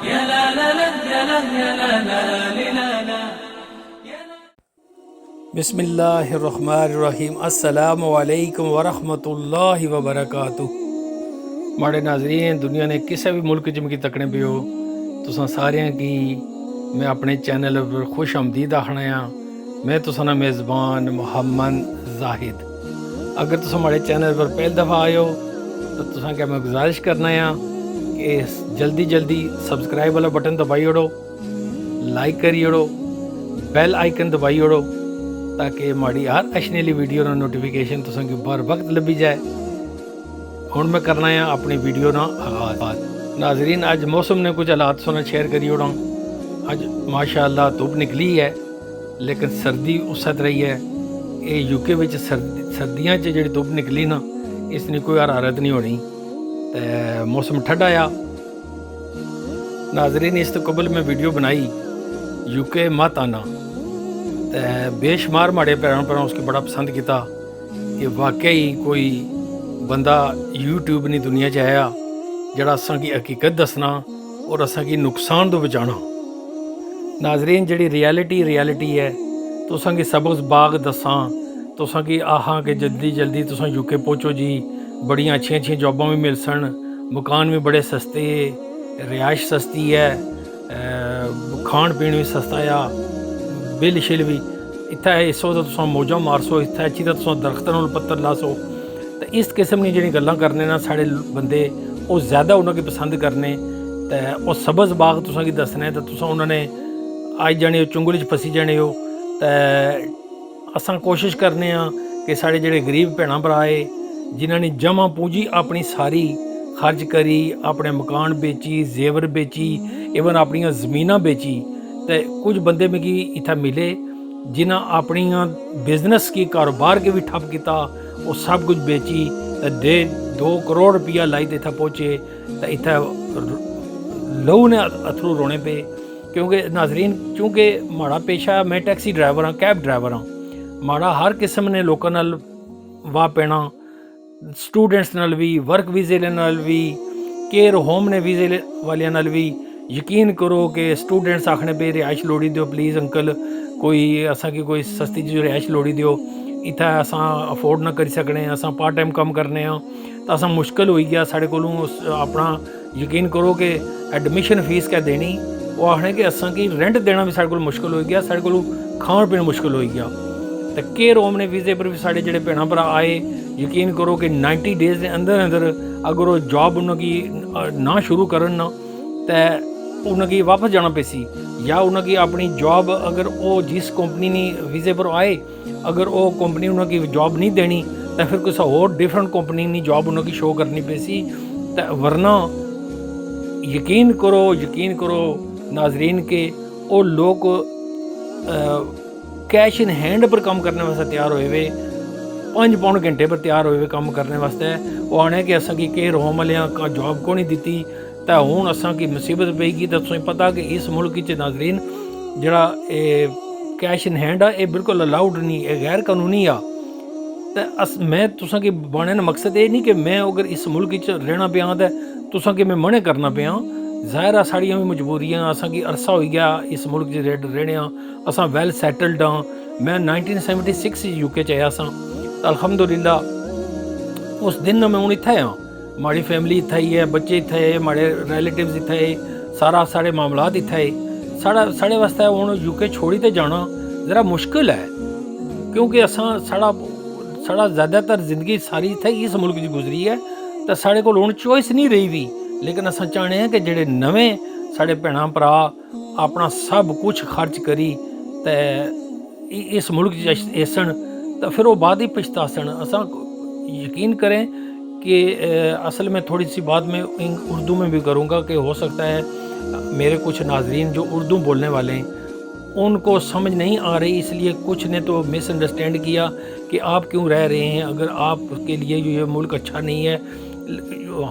يا لا لا لا يا لا يا لا لا لا لا. بسم اللہ الرحمن الرحیم. السلام علیکم ورحمۃ اللہ وبرکاتہ. ماڑے ناظرین دنیا نے کسی بھی ملک چ مکی تکنے پہ ہو تساں ساریاں کی میں اپنے چینل پر خوش آمدید آخنا ہاں. میں تساں میزبان محمد زاہد. اگر تساں ماڑے چینل پر پہلی دفعہ آئے ہو تو تساں کیا میں گزارش کرنا ہاں کہ جلدی جلدی سبسکرائب والا بٹن دبائی اڑو، لائک کری اڑو، بیل آئیکن دبائی اڑو تاکہ ماڑی ہر اچھنے لی ویڈیو نا نوٹیفیکیشن تساں کی بر وقت لبھی جائے. ہن میں کرنا ہے اپنی ویڈیو نا آغاز. ناظرین اج موسم نے کچھ حالات سنا شیئر کری اڑاں. اج ماشاء اللہ دھوپ نکلی ہے لیکن سردی اسد رہی ہے. یہ یو کے وچ سردیاں چ جڑی دھوپ نکلی نا اس نے کوئی حرارت نہیں ہونی تے موسم ٹھنڈا آیا. ناظرین اس تو قبل میں ویڈیو بنائی یو کے مت آنا تے بے شمار ماڑے پیروں پر اس کی بڑا پسند کیتا کہ واقعی کوئی بندہ یوٹیوب نہیں دنیا چ آیا جڑا اساں کی حقیقت دسنا اور اساں کی نقصان تو بچانا. ناظرین جڑی ریالٹی ہے تو اساں کی سبز باغ دساں تو اساں کی آہاں کہ جلدی جلدی تساں یو کے پہنچو جی، بڑیاں اچھیاں جاباں بھی مل سن، مکان بھی بڑے سستے، رہائش سستی ہے، کھان پین بھی سستا ہے، بل شل بھی اتھا اسو تو تساں موجاں مارسو، اتھا اچھی تو تساں درختاں نال پتر لاسو. تو اس قسم کی جڑی گلاں کرنے نا ساڑے بندے وہ زیادہ انہوں کی پسند کرنے تے وہ سبز باغ تساں کی دسنے تے تساں انہوں نے آئی جانے ہو چنگل چ پھسی جانے ہو. تے اساں کوشش کرنے ہاں کہ ساڑے جڑے غریب بھیڑاں بھرا ہے جنہاں نے جمع پونجی اپنی ساری خرچ کری، اپنے مکان بیچی، زیور بیچی، ایون اپنی زمیناں بیچی. تے کچھ بندے مکی اتھا ملے جنہاں اپنی بزنس کی کاروبار کے بھی ٹھپ کیتا، وہ سب کچھ بیچی تے 2 کروڑ روپیہ لائی تے اتھا پہنچے. تے اتھا لہو نے اتھرو رونے پہ کیونکہ ناظرین چونکہ ماڑا پیشہ میں ٹیکسی ڈرائیور ہاں، کیب ڈرائیور ہاں. ماڑا ہر قسم نے لوکاں نال واہ پینا، سٹوڈنٹس نال بھی، ورک ویزے نال بھی، کیئر ہوم نے ویزے والیاں نال بھی. یقین کرو کہ سٹوڈنٹس آکھنے پہ رہائش لوڑی دیو پلیز انکل، کوئی اساں کی کوئی سستی جی رہائش لوڑی دیو، اتھا اساں افورڈ نہ کری سکنے، اساں پارٹ ٹائم کم کرنے ہاں. تو اساں مشکل ہوئی گیا ساڑے کولوں اپنا یقین کرو کہ ایڈمیشن فیس کیا دینی، وہ آکھنے کہ اساں کی رینٹ دینا بھی ساڑے کول مشکل ہوئی گیا، ساڑے کولوں کھان پین مشکل ہوئی گیا. تو کیئر ہوم نے ویزے پر بھی ساڑے جڑے بھیڑاں بھرا آئے یقین کرو کہ 90 ڈیز دے اندر اندر اگر وہ جاب انہوں کی نہ شروع کرن نا تے انہوں کی واپس جانا پہ سی، یا انہوں کی اپنی جاب اگر وہ جس کمپنی نے ویزے پر آئے اگر وہ کمپنی انہوں کی جاب نہیں دینی تو پھر کسی اور ڈیفرنٹ کمپنی نے جاب انہوں کی شو کرنی پہ سی. ورنہ یقین کرو ناظرین کے وہ لوگ کیش ان ہینڈ پر کام کرنے واسطے تیار ہوئے ہوئے، 5 پاؤنڈ گھنٹے پر تیار ہوئے ہوئے کام کرنے واسطے. وہ آنے کہ اساں کی کیئر ہوم والیاں کا جاب کو نہیں دیتی تو ہوں اساں کی مصیبت پئی گی. تو تسیں پتہ کہ اس ملک چ ناظرین جڑا کیش ان ہینڈ ہے یہ بالکل الاؤڈ نہیں، یہ غیر قانونی آ. تو میں تساں کی بانے کا مقصد یہ نہیں کہ میں اگر اس ملک چ رہنا پیا تو تساں کی میں منع کرنا پیا. ظاہر ہے ساڑیاں بھی مجبوریاں، اساں کی عرصہ ہوئی گیا اس ملک چ رہنے ہاں، اساں ویل سیٹلڈ ہاں. میں 1976 یو کے چ آیا ساں. الحمدللہ اس دن میں ہوں اتھا ہاں، ماڑی فیملی اتھا ہی ہے، بچے اتھا ہے، ماڑے ریلیٹیوز اتھا ہے، سارے معاملات اتھا ہے. ساڑے واسطے ہوں یو کے چھوڑی تے جانا ذرا مشکل ہے کیونکہ اساں ساڑا زیادہ تر زندگی ساری اتھا ہی اس ملک کی گزری ہے. تو ساڑے کو ہوں چوائس نہیں رہی بھی، لیکن اساں چاہنے ہیں کہ جڑے نویں ساڑے بھیڑاں بھرا اپنا سب کچھ خرچ کری تے اس ملک ایسن تو پھر وہ بعد ہی پچھتاسن. اساں یقین کریں کہ اصل میں تھوڑی سی بات میں اردو میں بھی کروں گا کہ ہو سکتا ہے میرے کچھ ناظرین جو اردو بولنے والے ہیں ان کو سمجھ نہیں آ رہی، اس لیے کچھ نے تو مس انڈرسٹینڈ کیا کہ آپ کیوں رہ رہے ہیں اگر آپ کے لیے یہ ملک اچھا نہیں ہے.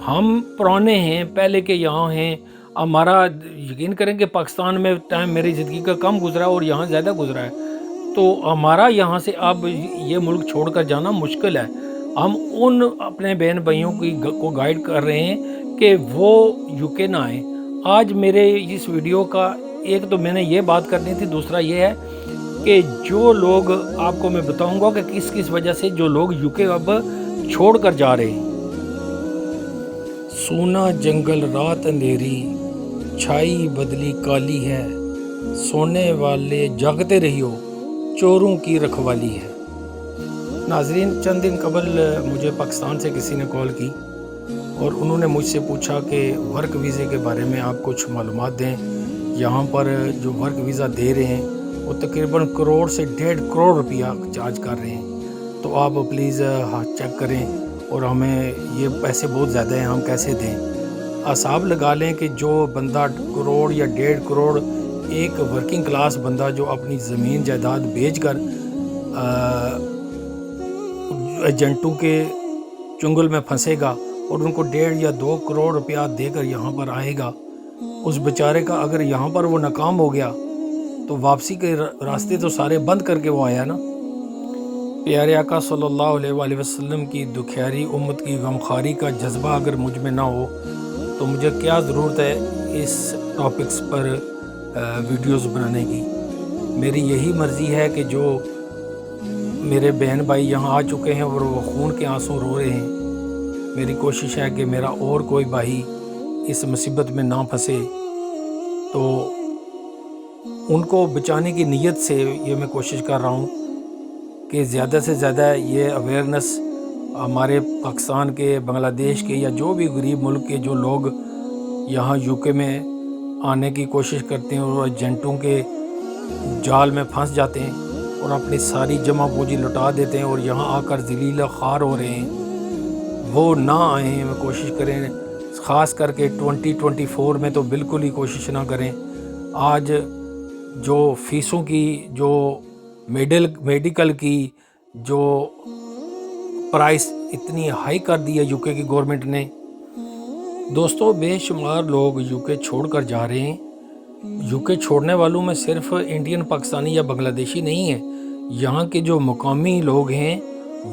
ہم پرانے ہیں، پہلے کے یہاں ہیں. ہمارا یقین کریں کہ پاکستان میں ٹائم میری زندگی کا کم گزرا ہے اور یہاں زیادہ گزرا ہے، تو ہمارا یہاں سے اب یہ ملک چھوڑ کر جانا مشکل ہے. ہم ان اپنے بہن بھائیوں کو گائیڈ کر رہے ہیں کہ وہ یو کے نہ آئیں. آج میرے اس ویڈیو کا ایک تو میں نے یہ بات کرنی تھی، دوسرا یہ ہے کہ جو لوگ آپ کو میں بتاؤں گا کہ کس کس وجہ سے جو لوگ یو کے اب چھوڑ کر جا رہے ہیں۔ سونا جنگل رات اندھیری، چھائی بدلی کالی ہے، سونے والے جاگتے رہیو، چوروں کی رکھوالی ہے۔ ناظرین، چند دن قبل مجھے پاکستان سے کسی نے کال کی اور انہوں نے مجھ سے پوچھا کہ ورک ویزے کے بارے میں آپ کچھ معلومات دیں۔ یہاں پر جو ورک ویزا دے رہے ہیں وہ تقریباً 1 کروڑ سے 1.5 کروڑ روپیہ چارج کر رہے ہیں، تو آپ پلیز چیک کریں اور ہمیں یہ پیسے بہت زیادہ ہیں، ہم کیسے دیں۔ حساب لگا لیں کہ جو بندہ 1 کروڑ یا 1.5 کروڑ، ایک ورکنگ کلاس بندہ جو اپنی زمین جائیداد بیچ کر ایجنٹوں کے چنگل میں پھنسے گا اور ان کو 1.5 یا 2 کروڑ روپیہ دے کر یہاں پر آئے گا، اس بیچارے کا اگر یہاں پر وہ ناکام ہو گیا تو واپسی کے راستے تو سارے بند کر کے وہ آیا نا۔ پیارے آقا صلی اللہ علیہ وآلہ وسلم کی دکھیاری امت کی غمخواری کا جذبہ اگر مجھ میں نہ ہو تو مجھے کیا ضرورت ہے اس ٹاپکس پر ویڈیوز بنانے کی۔ میری یہی مرضی ہے کہ جو میرے بہن بھائی یہاں آ چکے ہیں اور وہ خون کے آنسوں رو رہے ہیں، میری کوشش ہے کہ میرا اور کوئی بھائی اس مصیبت میں نہ پھنسے، تو ان کو بچانے کی نیت سے یہ میں کوشش کر رہا ہوں کہ زیادہ سے زیادہ یہ اویئرنس ہمارے پاکستان کے، بنگلہ دیش کے یا جو بھی غریب ملک کے جو لوگ یہاں یو کے میں آنے کی کوشش کرتے ہیں اور ایجنٹوں کے جال میں پھنس جاتے ہیں اور اپنی ساری جمع پونجی لٹا دیتے ہیں اور یہاں آ کر ذلیل خوار ہو رہے ہیں، وہ نہ آئیں۔ میں کوشش کریں، خاص کر کے 2024 میں تو بالکل ہی کوشش نہ کریں۔ آج جو فیسوں کی، جو میڈیکل کی جو پرائس اتنی ہائی کر دی ہے یو کے کی گورنمنٹ نے، دوستو بے شمار لوگ یو کے چھوڑ کر جا رہے ہیں۔ یو کے چھوڑنے والوں میں صرف انڈین، پاکستانی یا بنگلہ دیشی نہیں ہیں، یہاں کے جو مقامی لوگ ہیں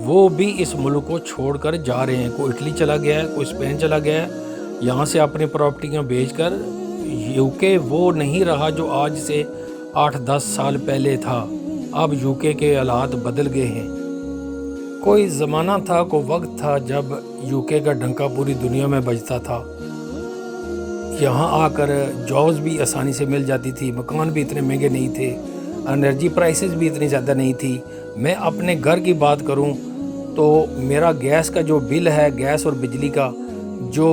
وہ بھی اس ملک کو چھوڑ کر جا رہے ہیں۔ کوئی اٹلی چلا گیا ہے، کوئی اسپین چلا گیا ہے، یہاں سے اپنی پراپرٹیاں بیچ کر۔ یو کے وہ نہیں رہا جو آج سے 8-10 سال پہلے تھا، اب یو کے حالات بدل گئے ہیں۔ کوئی زمانہ تھا، کوئی وقت تھا جب یو کے کا ڈنکا پوری دنیا میں بجتا تھا، یہاں آ کر جابز بھی آسانی سے مل جاتی تھی، مکان بھی اتنے مہنگے نہیں تھے، انرجی پرائسز بھی اتنی زیادہ نہیں تھی۔ میں اپنے گھر کی بات کروں تو میرا گیس کا جو بل ہے، گیس اور بجلی کا، جو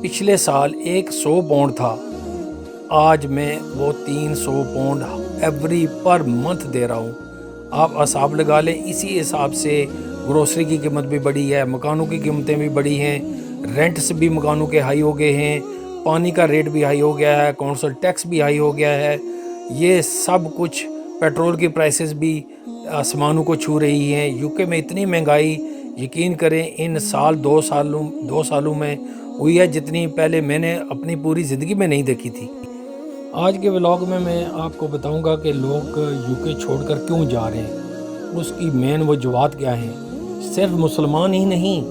پچھلے سال 100 پاؤنڈ تھا، آج میں وہ 300 پاؤنڈ ایوری پر منتھ دے رہا ہوں۔ آپ حساب لگا لیں، اسی حساب سے گروسری کی قیمت بھی بڑھی ہے، مکانوں کی قیمتیں بھی بڑھی ہیں، رینٹس بھی مکانوں کے ہائی ہو گئے ہیں، پانی کا ریٹ بھی ہائی ہو گیا ہے، کونسل ٹیکس بھی ہائی ہو گیا ہے، یہ سب کچھ، پیٹرول کی پرائسز بھی آسمانوں کو چھو رہی ہیں۔ یو کے میں اتنی مہنگائی یقین کریں ان دو سالوں میں ہوئی ہے جتنی پہلے میں نے اپنی پوری زندگی میں نہیں دیکھی تھی۔ آج کے ولاگ میں آپ کو بتاؤں گا کہ لوگ یو کے چھوڑ کر کیوں جا رہے ہیں، اس کی مین وجوہات کیا ہیں۔ صرف مسلمان ہی نہیں،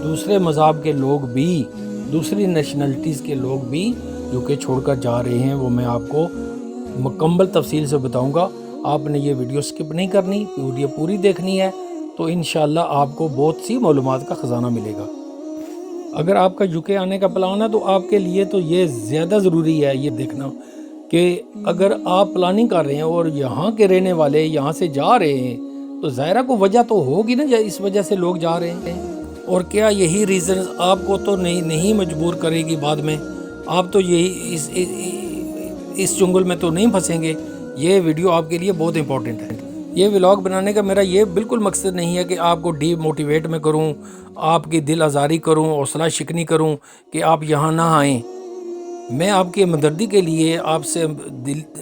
دوسرے مذہب کے لوگ بھی، دوسری نیشنلٹیز کے لوگ بھی یو کے چھوڑ کر جا رہے ہیں، وہ میں آپ کو مکمل تفصیل سے بتاؤں گا۔ آپ نے یہ ویڈیو سکپ نہیں کرنی، ویڈیو پوری دیکھنی ہے، تو انشاءاللہ آپ کو بہت سی معلومات کا خزانہ ملے گا۔ اگر آپ کا یو کے آنے کا پلان ہے تو آپ کے لیے تو یہ زیادہ ضروری ہے یہ دیکھنا کہ اگر آپ پلاننگ کر رہے ہیں اور یہاں کے رہنے والے یہاں سے جا رہے ہیں تو ظاہرہ کو وجہ تو ہوگی نا اس وجہ سے لوگ جا رہے ہیں، اور کیا یہی ریزنز آپ کو تو نہیں مجبور کرے گی بعد میں، آپ تو یہی اس چنگل میں تو نہیں پھنسیں گے۔ یہ ویڈیو آپ کے لیے بہت امپورٹنٹ ہے۔ یہ ولاگ بنانے کا میرا یہ بالکل مقصد نہیں ہے کہ آپ کو ڈی موٹیویٹ میں کروں، آپ کی دل آزاری کروں، حوصلہ شکنی کروں کہ آپ یہاں نہ آئیں۔ میں آپ کی ہمدردی کے لیے، آپ سے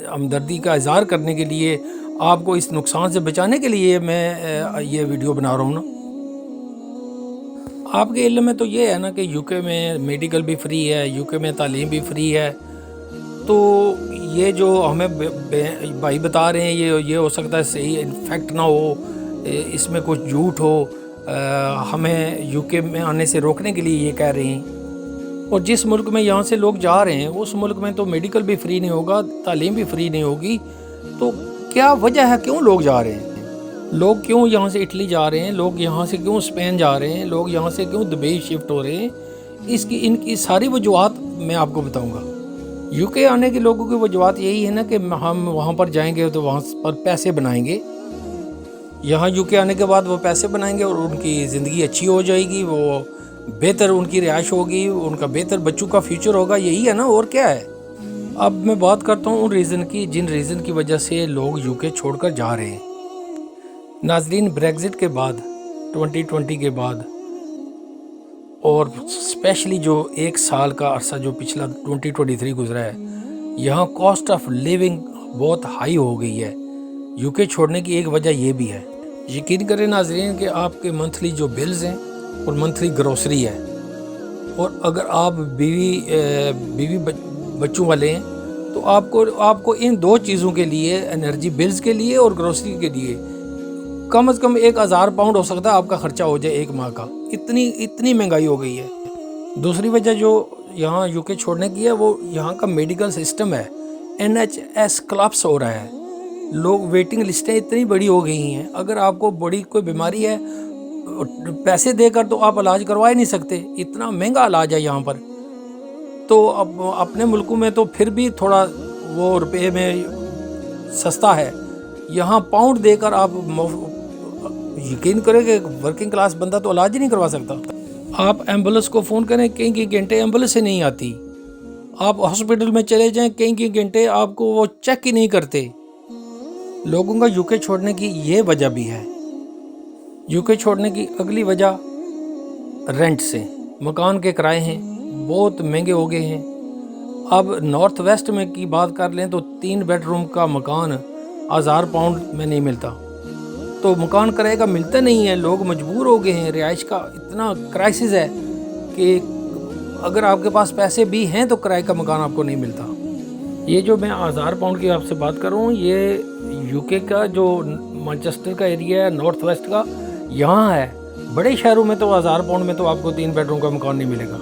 ہمدردی کا اظہار کرنے کے لیے، آپ کو اس نقصان سے بچانے کے لیے میں یہ ویڈیو بنا رہا ہوں نا۔ آپ کے علم میں تو یہ ہے نا کہ یو کے میں میڈیکل بھی فری ہے، یو کے میں تعلیم بھی فری ہے، تو یہ جو ہمیں بھائی بتا رہے ہیں یہ ہو سکتا ہے صحیح انفیکٹ نہ ہو، اس میں کچھ جھوٹ ہو، ہمیں یو کے میں آنے سے روکنے کے لیے یہ کہہ رہے ہیں۔ اور جس ملک میں یہاں سے لوگ جا رہے ہیں اس ملک میں تو میڈیکل بھی فری نہیں ہوگا, تعلیم بھی فری نہیں ہوگی. تو کیا وجہ ہے کیوں لوگ جا رہے ہیں؟ لوگ کیوں یہاں سے اٹلی جا رہے ہیں؟ لوگ یہاں سے کیوں اسپین جا رہے ہیں؟ لوگ یہاں سے کیوں دبئی شفٹ ہو رہے ہیں؟ ان کی ساری وجوہات میں آپ کو بتاؤں گا. یو کے آنے کے لوگوں کی وجوہات یہی ہے نا کہ ہم وہاں پر جائیں گے تو وہاں پر پیسے بنائیں گے. یہاں یو کے آنے کے بعد وہ پیسے بنائیں گے اور ان کی زندگی اچھی ہو جائے گی, وہ بہتر ان کی رہائش ہوگی, ان کا بہتر بچوں کا فیوچر ہوگا. یہی ہے نا, اور کیا ہے؟ اب میں بات کرتا ہوں ان ریزن کی جن ریزن کی وجہ سے لوگ یو کے چھوڑ کر جا رہے ہیں. ناظرین, بریگزٹ کے بعد 2020 کے بعد اور اسپیشلی جو ایک سال کا عرصہ جو پچھلا 2023 گزرا ہے, یہاں کاسٹ آف لیونگ بہت ہائی ہو گئی ہے. یو کے چھوڑنے کی ایک وجہ یہ بھی ہے. یقین کریں ناظرین کہ آپ کے منتھلی جو بلز ہیں اور منتھلی گروسری ہے, اور اگر آپ بیوی بچوں والے ہیں تو آپ کو ان دو چیزوں کے لیے, انرجی بلز کے لیے اور گروسری کے لیے, کم از کم 1000 پاؤنڈ ہو سکتا ہے آپ کا خرچہ ہو جائے ایک ماہ کا. اتنی مہنگائی ہو گئی ہے. دوسری وجہ جو یہاں یو کے چھوڑنے کی ہے وہ یہاں کا میڈیکل سسٹم ہے. NHS کلپس ہو رہا ہے. لوگ ویٹنگ لسٹیں اتنی بڑی ہو گئی ہیں, اگر آپ کو بڑی کوئی بیماری ہے پیسے دے کر تو آپ علاج کروا ہی نہیں سکتے, اتنا مہنگا علاج ہے یہاں پر. تو اب اپنے ملکوں میں تو پھر بھی تھوڑا وہ روپے میں سستا ہے, یہاں پاؤنڈ دے کر آپ یقین کریں کہ ورکنگ کلاس بندہ تو علاج ہی نہیں کروا سکتا. آپ ایمبولنس کو فون کریں, کئی گھنٹے ایمبولنس ہی نہیں آتی. آپ ہاسپٹل میں چلے جائیں, کئی گھنٹے آپ کو وہ چیک ہی نہیں کرتے. لوگوں کا یو کے چھوڑنے کی یہ وجہ بھی ہے. یو کے چھوڑنے کی اگلی وجہ رینٹ سے, مکان کے کرائے ہیں بہت مہنگے ہو گئے ہیں. اب نارتھ ویسٹ میں کی بات کر لیں تو 3 بیڈ روم کا مکان 1000 پاؤنڈ میں نہیں ملتا. تو مکان کرائے کا ملتا نہیں ہے, لوگ مجبور ہو گئے ہیں. رہائش کا اتنا کرائسس ہے کہ اگر آپ کے پاس پیسے بھی ہیں تو کرائے کا مکان آپ کو نہیں ملتا. یہ جو میں 1000 پاؤنڈ کی آپ سے بات کر رہا ہوں, یہ یو کے کا جو مانچسٹر کا ایریا ہے نارتھ ویسٹ کا, یہاں ہے. بڑے شہروں میں تو 1000 پاؤنڈ میں تو آپ کو 3 بیڈ روم کا مکان نہیں ملے گا.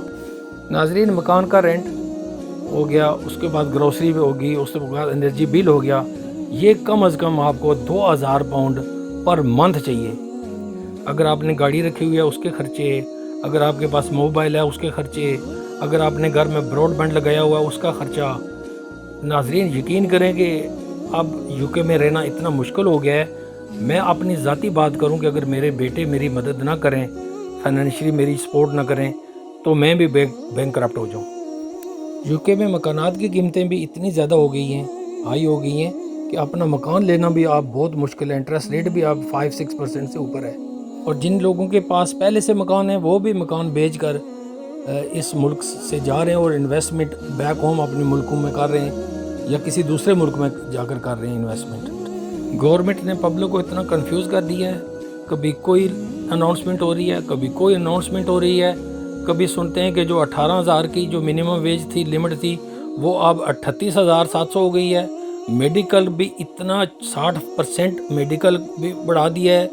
ناظرین, مکان کا رینٹ ہو گیا, اس کے بعد گروسری بھی ہوگی, اس کے بعد انرجی بل ہو گیا. یہ کم از کم آپ کو 2000 پاؤنڈ پر منتھ چاہیے. اگر آپ نے گاڑی رکھی ہوئی ہے اس کے خرچے, اگر آپ کے پاس موبائل ہے اس کے خرچے, اگر آپ نے گھر میں براڈ بینڈ لگایا ہوا ہے اس کا خرچہ. ناظرین, یقین کریں کہ اب یو کے میں رہنا اتنا مشکل ہو گیا ہے. میں اپنی ذاتی بات کروں کہ اگر میرے بیٹے میری مدد نہ کریں, فائنینشلی میری سپورٹ نہ کریں, تو میں بھی بینک کرپٹ ہو جاؤں. یو کے میں مکانات کی قیمتیں بھی اتنی زیادہ ہو گئی ہیں, ہائی ہو گئی ہیں کہ اپنا مکان لینا بھی آپ بہت مشکل ہے. انٹرسٹ ریٹ بھی آپ 5-6% سے اوپر ہے. اور جن لوگوں کے پاس پہلے سے مکان ہے وہ بھی مکان بیچ کر اس ملک سے جا رہے ہیں اور انویسٹمنٹ بیک ہوم اپنے ملکوں میں کر رہے ہیں یا کسی دوسرے ملک میں جا کر کر رہے ہیں انویسٹمنٹ. گورنمنٹ نے پبلک کو اتنا کنفیوز کر دیا ہے, کبھی کوئی اناؤنسمنٹ ہو رہی ہے, کبھی کوئی اناؤنسمنٹ ہو رہی ہے. کبھی سنتے ہیں کہ جو 18,000 کی جو منیمم ویج تھی, لمٹ تھی, وہ اب 38,700 ہو گئی ہے. میڈیکل بھی اتنا 60% میڈیکل بھی بڑھا دیا ہے,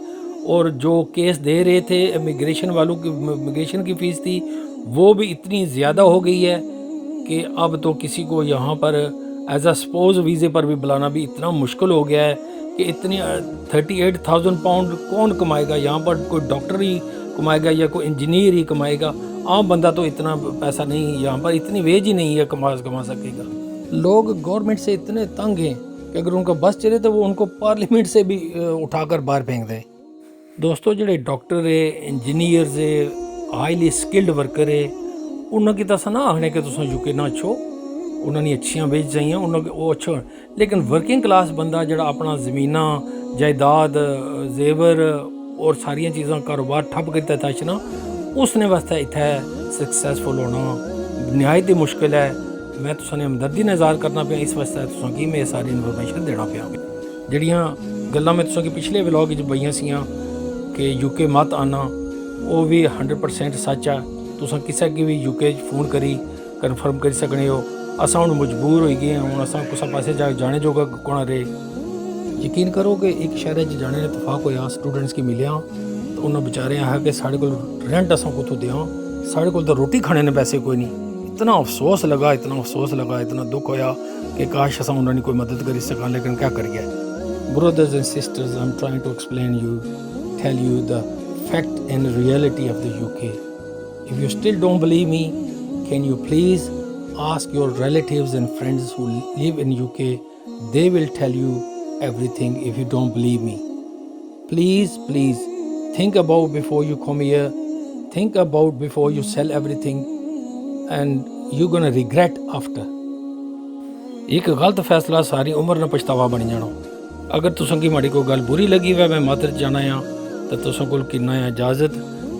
اور جو کیس دے رہے تھے امیگریشن والوں کی, امیگریشن کی فیس تھی وہ بھی اتنی زیادہ ہو گئی ہے کہ اب تو کسی کو یہاں پر ایز اے سپوز ویزے پر بھی بلانا بھی اتنا مشکل ہو گیا ہے کہ اتنی 38,000 پاؤنڈ کون کمائے گا یہاں پر؟ کوئی ڈاکٹر ہی کمائے گا یا کوئی انجینئر ہی کمائے گا. عام بندہ تو اتنا پیسہ نہیں, یہاں پر اتنی ویج ہی نہیں ہے کما سکے گا. لوگ گورنمنٹ سے اتنے تنگ ہیں کہ اگر ان کا بس چلے تو وہ ان کو پارلیمنٹ سے بھی اٹھا کر باہر پھینک دیں. دوستو, جڑے ڈاکٹر ہے, انجینئرز ہے, ہائیلی سکلڈ ورکر ہے, انہوں کی تسا نہ آخنے کہ تسا یو کے نہ اچھو, انہوں نے اچھیاں ویج چاہیے, انہوں کے وہ اچھا. لیکن ورکنگ کلاس بندہ جڑا اپنا زمیناں, جائیداد, زیور اور ساریاں چیزاں کاروبار ٹھپ کرتا تھا نا, اس نے واسطے اتھے سکسیسفل ہونا نہایت ہی مشکل ہے. میں تساں نے ہمدردی نہ اظہار کرنا پیا اس واسطے تساں کی میں ساری انفارمیشن دینا پیا. جڑیاں گلاں میں تساں کی پچھلے ولاگ وچ بھائیاں سیاں کہ یو کے مت آنا, وہ بھی 100% سچ ہے. تساں کسے کی بھی یو کے فون کری کنفرم کر سکنے ہو. اساں ہن مجبور ہوئی گئے ہوں, اساں کسا پاسے جانے جوگا کون رہے. یقین کرو کہ ایک شہر جانے اتفاق ہویا, سٹوڈنٹس کی ملیاں تو انہوں بیچارے آیا کہ ساڑھے کو رینٹ اساں کو تو دیاں, ساڑھے کو تو روٹی کھانے نے پیسے کوئی نہیں. اتنا افسوس لگا اتنا دکھ ہویا کہ کاش اساں انہوں نے کوئی مدد کری سکاں، لیکن کیا کریے. Brothers and sisters, I'm trying to explain you, tell you the fact and reality of the UK. If you still don't believe me, can you please ask your relatives and friends who live in UK? They will tell you everything if you don't believe me. Please think about before you come here. Think about before you sell everything, and you're gonna regret after. ایک غلط فیصلہ ساری عمر نہ پچھتاوا بنی جانا. اگر تساں کی ماڑی کوئی گل بری لگی وے میں معذرت جانا ہاں تو تساں کول کنا ہے اجازت.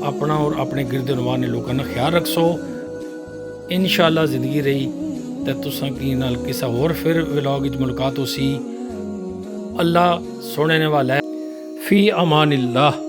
اپنا اور اپنے گرد نوانے لوگوں کا خیال رکھو. انشاءاللہ زندگی رہی تو تساں کی نال کسا اور پھر ولاگ وچ ملاقات ہو سی. اللہ سننے والا ہے. فی امان اللہ.